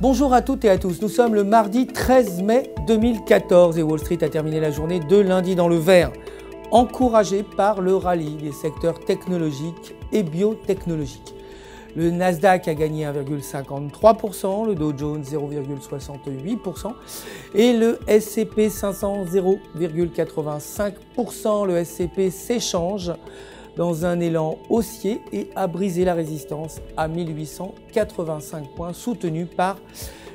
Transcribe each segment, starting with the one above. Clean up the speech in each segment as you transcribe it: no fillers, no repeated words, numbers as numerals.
Bonjour à toutes et à tous, nous sommes le mardi 13 mai 2014 et Wall Street a terminé la journée de lundi dans le vert, encouragé par le rallye des secteurs technologiques et biotechnologiques. Le Nasdaq a gagné 1,53%, le Dow Jones 0,68% et le S&P 500 0,85%. Le S&P s'échange dans un élan haussier et a brisé la résistance à 1885 points, soutenu par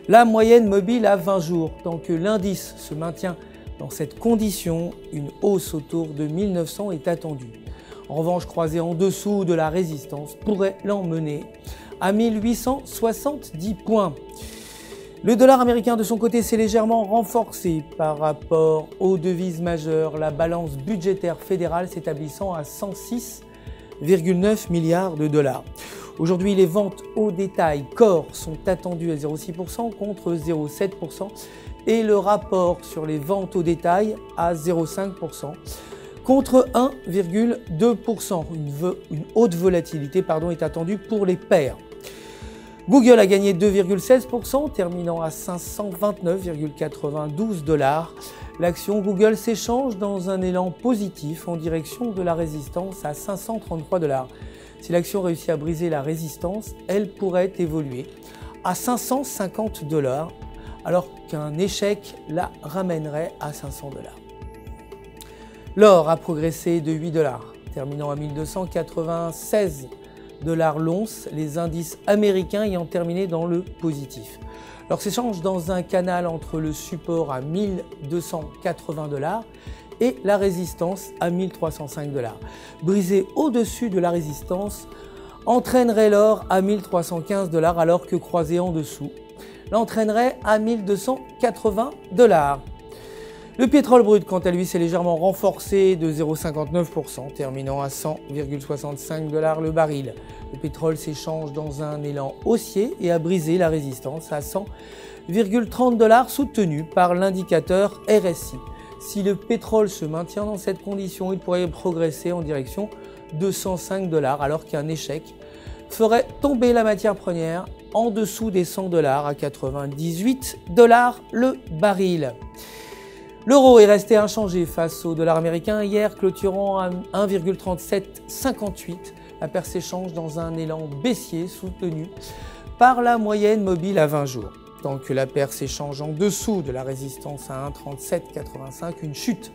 la moyenne mobile à 20 jours. Tant que l'indice se maintient dans cette condition, une hausse autour de 1900 est attendue. En revanche, croisé en dessous de la résistance pourrait l'emmener à 1870 points. Le dollar américain de son côté s'est légèrement renforcé par rapport aux devises majeures, la balance budgétaire fédérale s'établissant à 106,9 milliards de dollars. Aujourd'hui, les ventes au détail corps sont attendues à 0,6% contre 0,7% et le rapport sur les ventes au détail à 0,5%. Contre 1,2%. Une haute volatilité est attendue pour les pairs. Google a gagné 2,16%, terminant à 529,92 dollars. L'action Google s'échange dans un élan positif en direction de la résistance à 533 dollars. Si l'action réussit à briser la résistance, elle pourrait évoluer à 550 dollars, alors qu'un échec la ramènerait à 500 dollars. L'or a progressé de 8 dollars, terminant à 1296 dollars l'once, les indices américains ayant terminé dans le positif. L'or s'échange dans un canal entre le support à 1280 dollars et la résistance à 1305 dollars. Briser au-dessus de la résistance entraînerait l'or à 1315 dollars alors que croisé en dessous l'entraînerait à 1280 dollars. Le pétrole brut, quant à lui, s'est légèrement renforcé de 0,59%, terminant à 100,65 dollars le baril. Le pétrole s'échange dans un élan haussier et a brisé la résistance à 100,30 dollars, soutenu par l'indicateur RSI. Si le pétrole se maintient dans cette condition, il pourrait progresser en direction de 105 dollars, alors qu'un échec ferait tomber la matière première en dessous des 100 dollars à 98 dollars le baril. L'euro est resté inchangé face au dollar américain hier, clôturant à 1,3758. La paire s'échange dans un élan baissier soutenu par la moyenne mobile à 20 jours. Tant que la paire s'échange en dessous de la résistance à 1,3785, une chute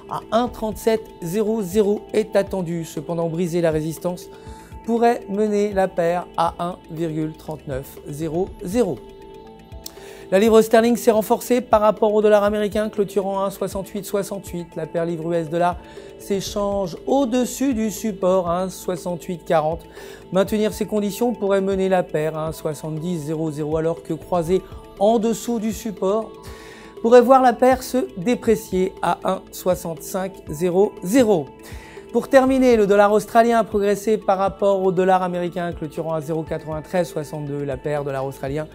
à 1,3700 est attendue. Cependant, briser la résistance pourrait mener la paire à 1,3900. La livre sterling s'est renforcée par rapport au dollar américain, clôturant à 1,6868. La paire livre US dollar s'échange au-dessus du support à 1,6840. Maintenir ces conditions pourrait mener la paire à 1,7000, alors que croisée en dessous du support pourrait voir la paire se déprécier à 1,6500. Pour terminer, le dollar australien a progressé par rapport au dollar américain, clôturant à 0,9362. La paire dollar australien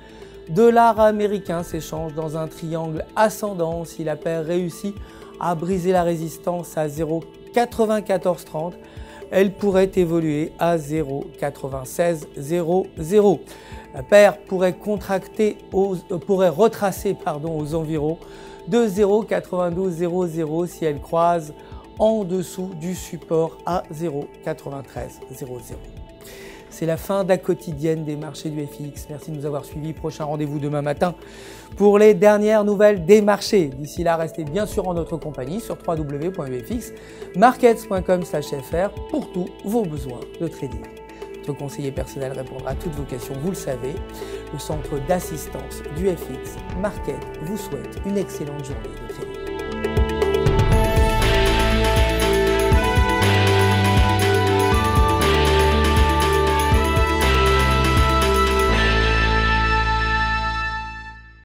dollar américain s'échange dans un triangle ascendant. Si la paire réussit à briser la résistance à 0,9430, elle pourrait évoluer à 0,9600. La paire pourrait retracer aux environs de 0,9200 si elle croise en dessous du support à 0,9300. C'est la fin de la quotidienne des marchés du FX. Merci de nous avoir suivis. Prochain rendez-vous demain matin pour les dernières nouvelles des marchés. D'ici là, restez bien sûr en notre compagnie sur www.ufxmarkets.com/fr pour tous vos besoins de trading. Notre conseiller personnel répondra à toutes vos questions, vous le savez. Le centre d'assistance du FX Market vous souhaite une excellente journée de trading.